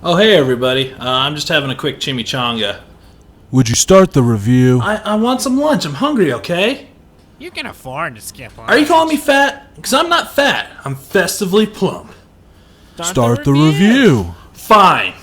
Oh, hey everybody. I'm just having a quick chimichanga. Would you start the review? I want some lunch. I'm hungry, okay? You can afford to skip lunch. Are you calling me fat? Because I'm not fat. I'm festively plump. Start the review. Fine.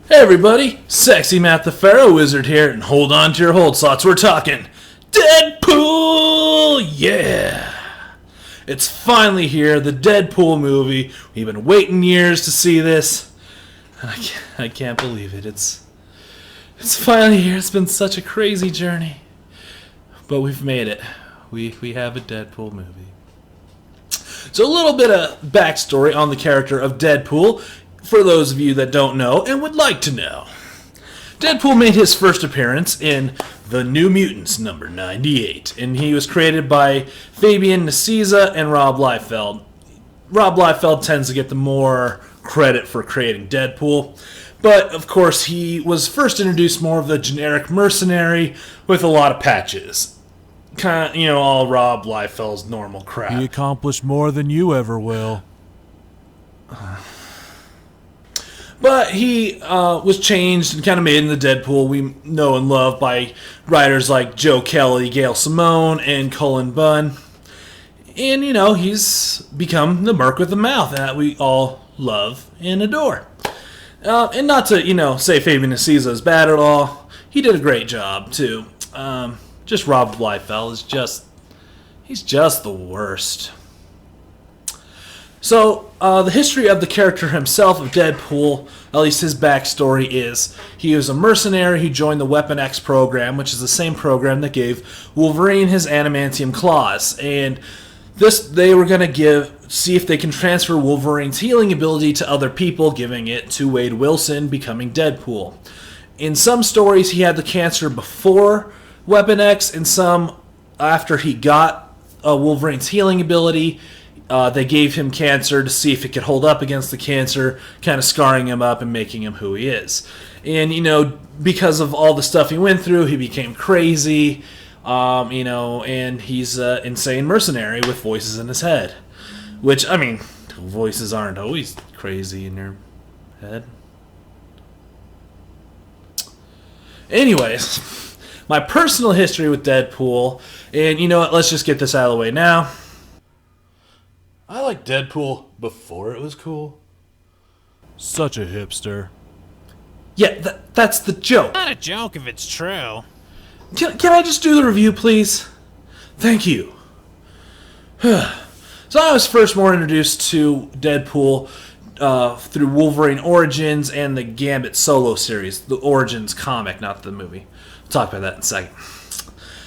Hey everybody, Sexy Matt the Pharaoh Wizard here, and hold on to your hold slots, we're talking Deadpool! Yeah! It's finally here, the Deadpool movie. We've been waiting years to see this. I can't believe it. It's finally here. It's been such a crazy journey. But we've made it. We have a Deadpool movie. So a little bit of backstory on the character of Deadpool, for those of you that don't know and would like to know. Deadpool made his first appearance in The New Mutants number 98, and he was created by Fabian Nicieza and Rob Liefeld. Rob Liefeld tends to get the more credit for creating Deadpool, but of course he was first introduced more of the generic mercenary with a lot of patches. Kind of, all Rob Liefeld's normal crap. He accomplished more than you ever will. But he was changed and kind of made into Deadpool we know and love by writers like Joe Kelly, Gail Simone, and Cullen Bunn. And, he's become the merc with the mouth that we all love and adore. And not to, say Fabian Nicieza is bad at all. He did a great job, too. Just Rob Liefeld is he's just the worst. So, the history of the character himself, of Deadpool, at least his backstory is, he was a mercenary who joined the Weapon X program, which is the same program that gave Wolverine his adamantium claws. And they were going to see if they can transfer Wolverine's healing ability to other people, giving it to Wade Wilson, becoming Deadpool. In some stories, he had the cancer before Weapon X, and some after he got Wolverine's healing ability. They gave him cancer to see if it could hold up against the cancer, kind of scarring him up and making him who he is. And, because of all the stuff he went through, he became crazy, and he's an insane mercenary with voices in his head. Which, voices aren't always crazy in your head. Anyways, my personal history with Deadpool, and you know what, let's just get this out of the way now. I liked Deadpool before it was cool. Such a hipster. Yeah, that's the joke. Not a joke if it's true. Can I just do the review, please? Thank you. So I was first more introduced to Deadpool through Wolverine Origins and the Gambit solo series, the Origins comic, not the movie. We'll talk about that in a second.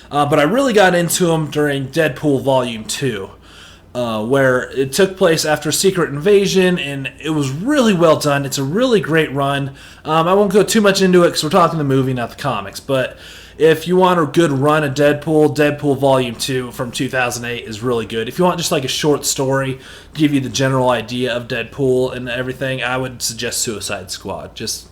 But I really got into him during Deadpool Volume 2. Where it took place after Secret Invasion, and it was really well done. It's a really great run. I won't go too much into it because we're talking the movie, not the comics. But if you want a good run of Deadpool Volume 2 from 2008 is really good. If you want just like a short story, give you the general idea of Deadpool and everything, I would suggest Suicide Squad. Just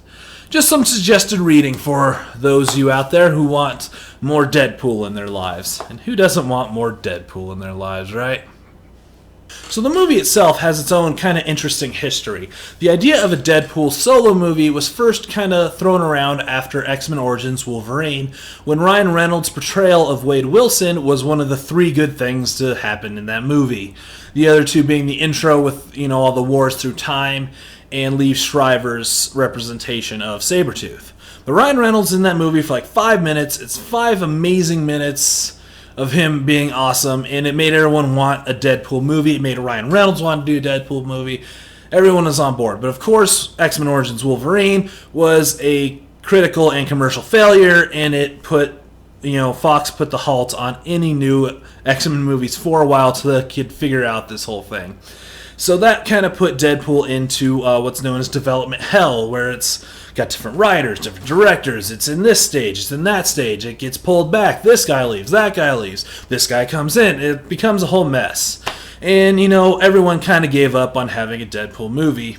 some suggested reading for those of you out there who want more Deadpool in their lives. And who doesn't want more Deadpool in their lives, right? So the movie itself has its own kind of interesting history. The idea of a Deadpool solo movie was first kind of thrown around after X-Men Origins Wolverine, when Ryan Reynolds' portrayal of Wade Wilson was one of the three good things to happen in that movie. The other two being the intro with, all the wars through time, and Liev Schreiber's representation of Sabretooth. But Ryan Reynolds in that movie for like 5 minutes. It's 5 amazing minutes of him being awesome, and it made everyone want a Deadpool movie. It made Ryan Reynolds want to do a Deadpool movie. everyone was on board. But of course, X-Men Origins Wolverine was a critical and commercial failure, and it put, Fox put the halt on any new X-Men movies for a while till they could figure out this whole thing. So that kind of put Deadpool into what's known as development hell, where it's got different writers, different directors. It's in this stage, it's in that stage. It gets pulled back. This guy leaves, that guy leaves. This guy comes in. It becomes a whole mess. And, everyone kind of gave up on having a Deadpool movie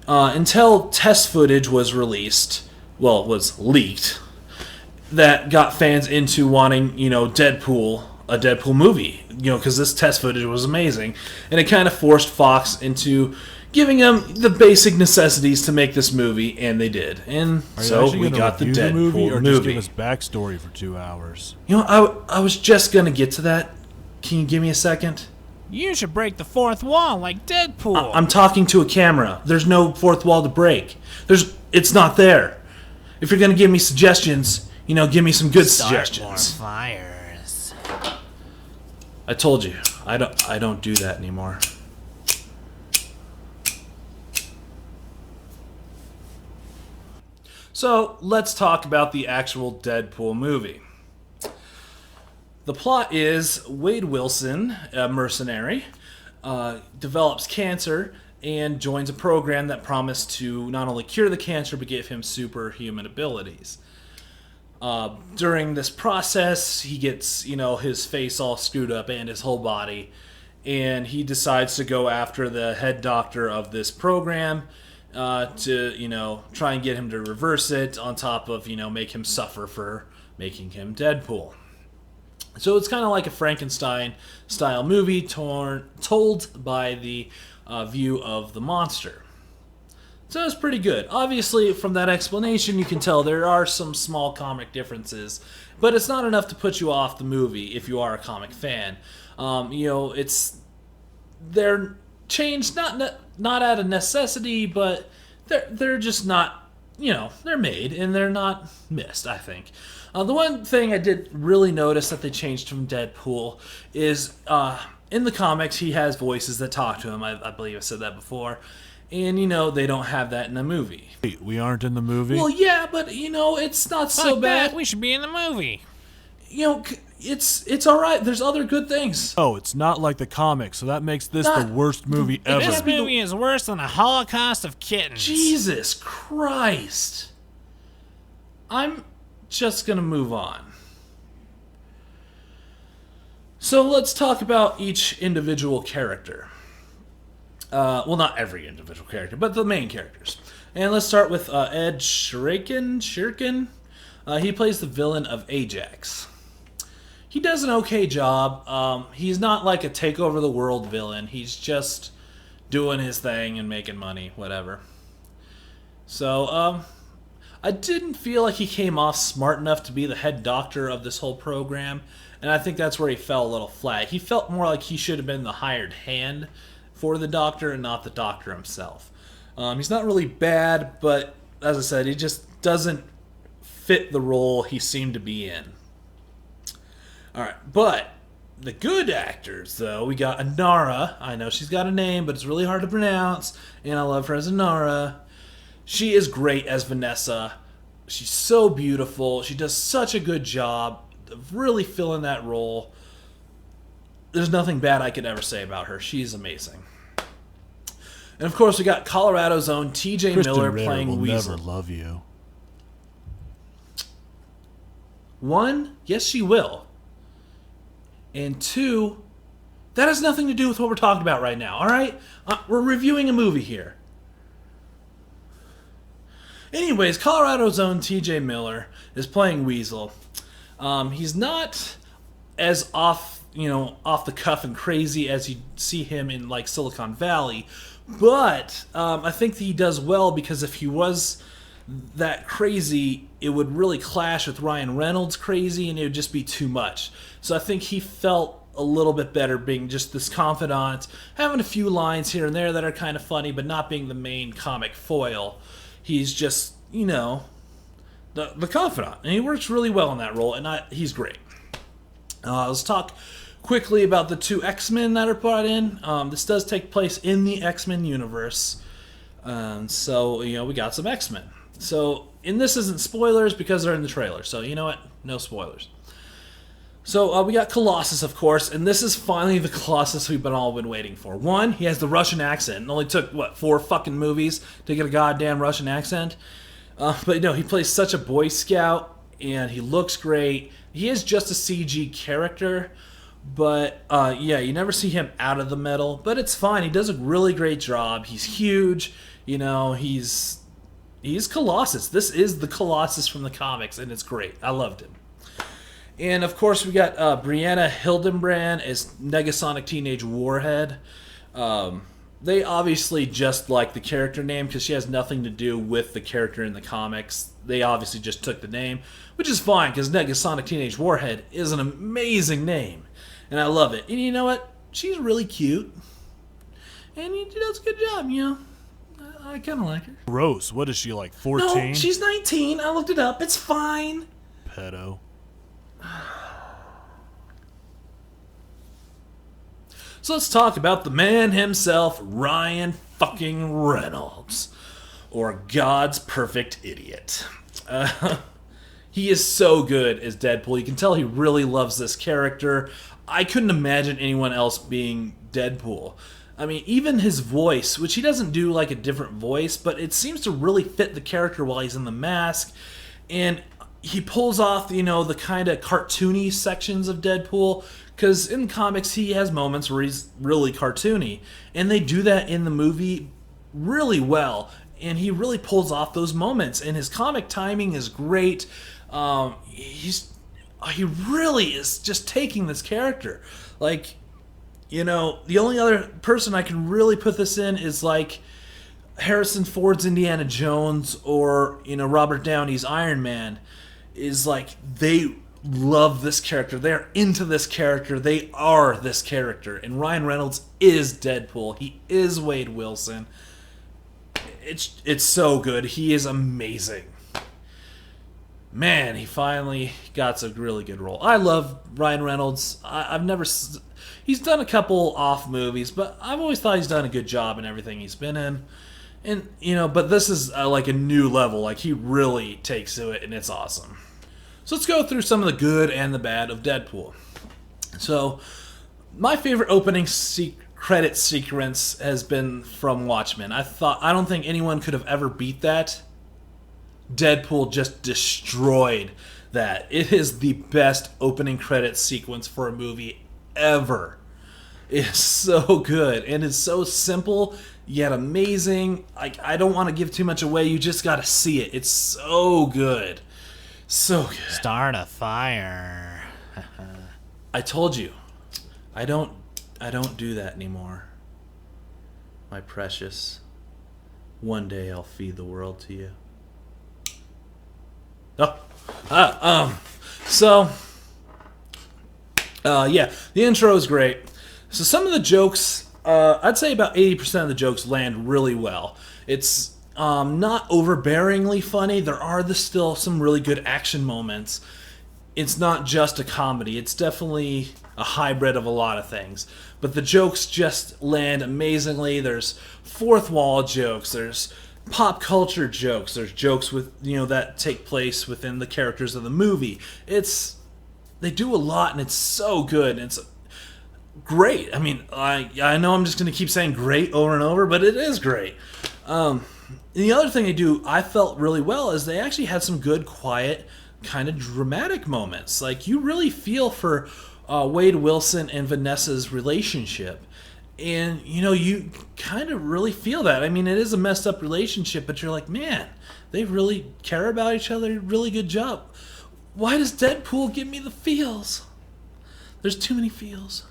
until test footage was released. Well, it was leaked. That got fans into wanting, Deadpool, a Deadpool movie, because this test footage was amazing. And it kind of forced Fox into giving them the basic necessities to make this movie, and they did. And so we got the Deadpool movie. Or just give us backstory for 2 hours? I was just going to get to that. Can you give me a second? You should break the fourth wall like Deadpool. I'm talking to a camera. There's no fourth wall to break. It's not there. If you're going to give me suggestions, give me some good suggestions. More fires. I told you, I don't do that anymore. So let's talk about the actual Deadpool movie. The plot is Wade Wilson, a mercenary, develops cancer and joins a program that promised to not only cure the cancer but give him superhuman abilities. During this process, he gets, his face all screwed up and his whole body, and he decides to go after the head doctor of this program to, try and get him to reverse it, on top of, make him suffer for making him Deadpool. So it's kind of like a Frankenstein-style movie told by the view of the monster. So it's pretty good. Obviously, from that explanation, you can tell there are some small comic differences, but it's not enough to put you off the movie if you are a comic fan. They're changed not out of necessity, but they're just not, they're made and they're not missed, I think. The one thing I did really notice that they changed from Deadpool is in the comics he has voices that talk to him. I believe I said that before. And, they don't have that in the movie. Wait, we aren't in the movie? Well, yeah, but, it's not so Fuck bad. that, we should be in the movie. It's all right. There's other good things. Oh, it's not like the comics, so that makes this the worst movie ever. This movie is worse than a Holocaust of kittens. Jesus Christ. I'm just going to move on. So let's talk about each individual character. Well, not every individual character, but the main characters. And let's start with Ed Shirkin. He plays the villain of Ajax. He does an okay job. He's not like a take over the world villain. He's just doing his thing and making money, whatever. So, I didn't feel like he came off smart enough to be the head doctor of this whole program, and I think that's where he fell a little flat. He felt more like he should have been the hired hand for the doctor and not the doctor himself. He's not really bad, but as I said, he just doesn't fit the role he seemed to be in. Alright, but the good actors, though, we got Anara. I know she's got a name, but it's really hard to pronounce, and I love her as Anara. She is great as Vanessa. She's so beautiful. She does such a good job of really filling that role. There's nothing bad I could ever say about her. She's amazing. And of course, we got Colorado's own T.J. Miller playing will Weasel. Never love you. One, yes, she will. And two, that has nothing to do with what we're talking about right now, all right? We're reviewing a movie here. Anyways, Colorado's own T.J. Miller is playing Weasel. He's not as off the cuff and crazy as you see him in like Silicon Valley, but I think that he does well, because if he was that crazy, it would really clash with Ryan Reynolds' crazy, and it would just be too much. So I think he felt a little bit better being just this confidant, having a few lines here and there that are kind of funny, but not being the main comic foil. He's just, the confidant, and he works really well in that role, and he's great. Let's talk quickly about the 2 X-Men that are brought in. This does take place in the X-Men universe. So, we got some X-Men. So, and this isn't spoilers because they're in the trailer. So, you know what? No spoilers. So, we got Colossus, of course, and this is finally the Colossus we've all been waiting for. One, he has the Russian accent. It only took, 4 fucking movies to get a goddamn Russian accent? But, he plays such a Boy Scout, and he looks great. He is just a CG character, but, you never see him out of the metal, but it's fine. He does a really great job. He's huge, he's Colossus. This is the Colossus from the comics, and it's great. I loved him. And, of course, we got Brianna Hildenbrand as Negasonic Teenage Warhead. They obviously just like the character name because she has nothing to do with the character in the comics. They obviously just took the name, which is fine because Negasonic Teenage Warhead is an amazing name. And I love it. And you know what? She's really cute. And she does a good job, I kind of like her. Gross. What is she, like 14? No, she's 19. I looked it up. It's fine. Pedo. So let's talk about the man himself, Ryan fucking Reynolds. Or God's perfect idiot. He is so good as Deadpool. You can tell he really loves this character. I couldn't imagine anyone else being Deadpool. I mean, even his voice, which he doesn't do like a different voice, but it seems to really fit the character while he's in the mask. And he pulls off, the kind of cartoony sections of Deadpool, because in comics he has moments where he's really cartoony, and they do that in the movie really well, and he really pulls off those moments, and his comic timing is great. He really is just taking this character. Like, the only other person I can really put this in is like Harrison Ford's Indiana Jones or, Robert Downey's Iron Man. Is like they love this character. They're into this character. They are this character. And Ryan Reynolds is Deadpool. He is Wade Wilson. It's so good. He is amazing. Man, he finally got a really good role. I love Ryan Reynolds. He's done a couple off movies, but I've always thought he's done a good job in everything he's been in. And, but this is like a new level. Like, he really takes to it, and it's awesome. So let's go through some of the good and the bad of Deadpool. So, my favorite opening credit sequence has been from Watchmen. I don't think anyone could have ever beat that. Deadpool just destroyed that. It is the best opening credit sequence for a movie ever. It's so good, and it's so simple yet amazing. I don't want to give too much away. You just got to see it. It's so good. So good. Start a fire. I told you. I don't do that anymore. My precious. One day I'll feed the world to you. Yeah, the intro is great. So some of the jokes, I'd say about 80% of the jokes land really well. It's not overbearingly funny. There are still some really good action moments. It's not just a comedy. It's definitely a hybrid of a lot of things. But the jokes just land amazingly. There's fourth wall jokes. There's pop culture jokes. There's jokes with that take place within the characters of the movie. They do a lot, and it's so good. And it's great. I mean, I know I'm just going to keep saying great over and over, but it is great. The other thing they do, I felt really well, is they actually had some good, quiet, kind of dramatic moments. Like, you really feel for Wade Wilson and Vanessa's relationship. And, you kind of really feel that. I mean, it is a messed up relationship, but you're like, man, they really care about each other. Really good job. Why does Deadpool give me the feels? There's too many feels.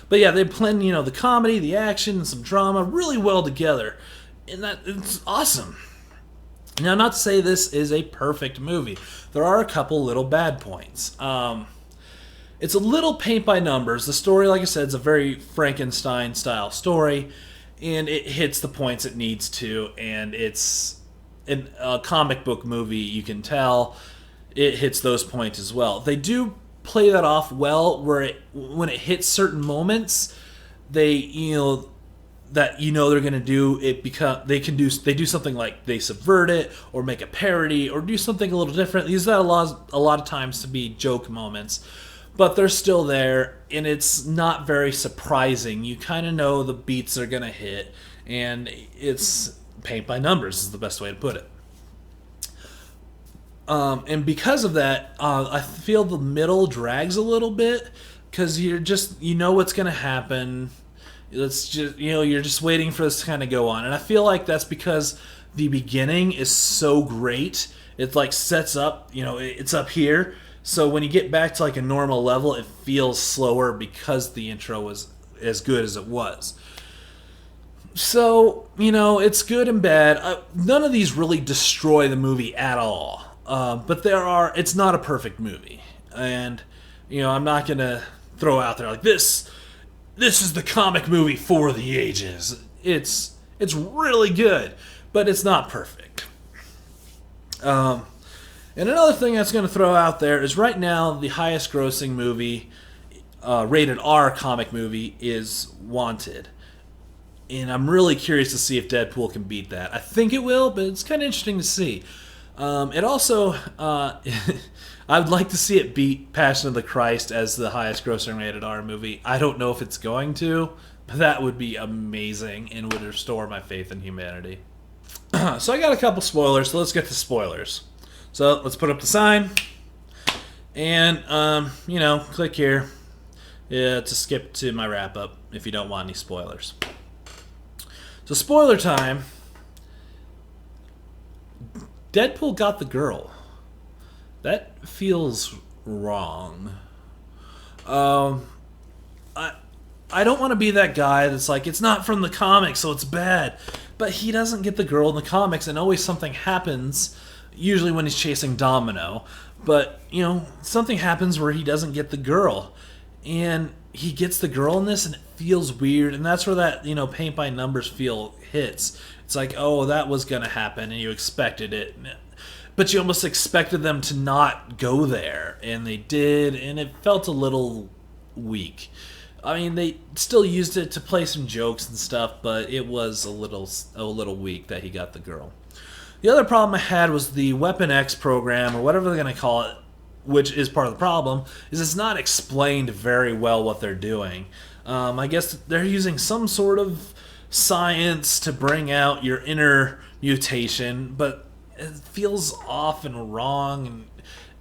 But yeah, they blend, the comedy, the action, and some drama really well together. And it's awesome. Now, not to say this is a perfect movie. There are a couple little bad points. It's a little paint by numbers. The story, like I said, is a very Frankenstein-style story, and it hits the points it needs to, and it's a comic book movie, you can tell. It hits those points as well. They do play that off well, where when it hits certain moments, they they're going to do it because they do something like they subvert it or make a parody or do something a little different. These are a lot of times to be joke moments, but they're still there, and it's not very surprising. You kind of know the beats are going to hit, and it's paint by numbers is the best way to put it. And because of that, I feel the middle drags a little bit because you know what's going to happen. It's just you're just waiting for this to kind of go on, and I feel like that's because the beginning is so great. It like sets up, it's up here. So when you get back to like a normal level, it feels slower because the intro was as good as it was. So it's good and bad. None of these really destroy the movie at all. But it's not a perfect movie, and I'm not gonna throw out there like this is the comic movie for the ages. It's really good, but it's not perfect. And another thing that's going to throw out there is right now the highest grossing movie, rated R comic movie, is Wanted. And I'm really curious to see if Deadpool can beat that. I think it will, but it's kind of interesting to see. It also, I would like to see it beat Passion of the Christ as the highest grossing rated R movie. I don't know if it's going to, but that would be amazing and would restore my faith in humanity. So I got a couple spoilers, so let's get to spoilers. So let's put up the sign, and, click here to skip to my wrap-up if you don't want any spoilers. So spoiler time. Deadpool got the girl. That feels wrong. I don't want to be that guy that's like, it's not from the comics, so it's bad. But he doesn't get the girl in the comics, and always something happens, usually when he's chasing Domino. But, something happens where he doesn't get the girl. And he gets the girl in this, and it feels weird. And that's where that, paint by numbers feel hits. It's like, oh, that was going to happen, and you expected it. But you almost expected them to not go there, and they did, and it felt a little weak. I mean, they still used it to play some jokes and stuff, but it was a little weak that he got the girl. The other problem I had was the Weapon X program, or whatever they're going to call it, which is part of the problem, is it's not explained very well what they're doing. I guess they're using some sort of science to bring out your inner mutation, but it feels off and wrong, and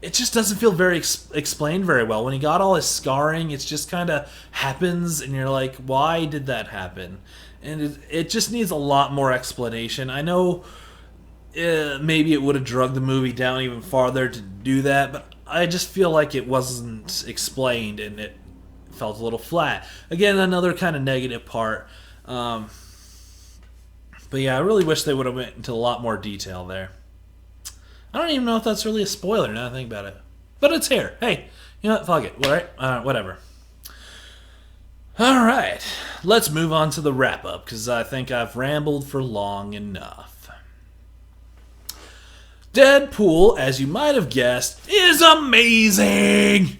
it just doesn't feel very explained very well. When he got all his scarring, it just kind of happens, and you're like, why did that happen? And it just needs a lot more explanation. I know maybe it would have drugged the movie down even farther to do that, but I just feel like it wasn't explained, and it felt a little flat. Again, another kind of negative part. But yeah, I really wish they would have went into a lot more detail there. I don't even know if that's really a spoiler now that I think about it. But it's here. Hey, you know what? Fuck it. Alright? Whatever. Alright. Let's move on to the wrap-up, because I think I've rambled for long enough. Deadpool, as you might have guessed, is amazing!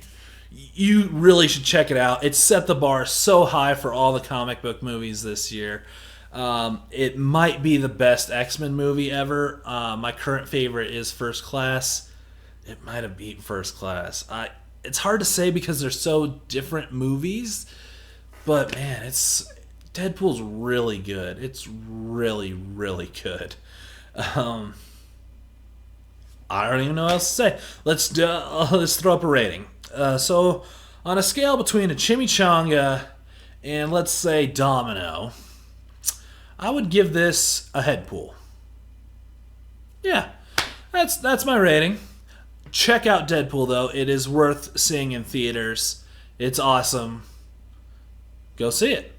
You really should check it out. It set the bar so high for all the comic book movies this year. It might be the best X-Men movie ever. My current favorite is First Class. It might have beat First Class. It's hard to say because they're so different movies, but man, Deadpool's really good. It's really, really good. I don't even know what else to say. Let's throw up a rating. So on a scale between a chimichanga and, let's say, Domino, I would give this a head pool. Yeah, that's my rating. Check out Deadpool, though. It is worth seeing in theaters. It's awesome. Go see it.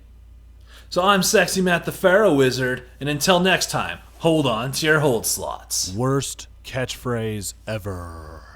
So I'm Sexy Matt the Pharaoh Wizard, and until next time, hold on to your hold slots. Worst catchphrase ever.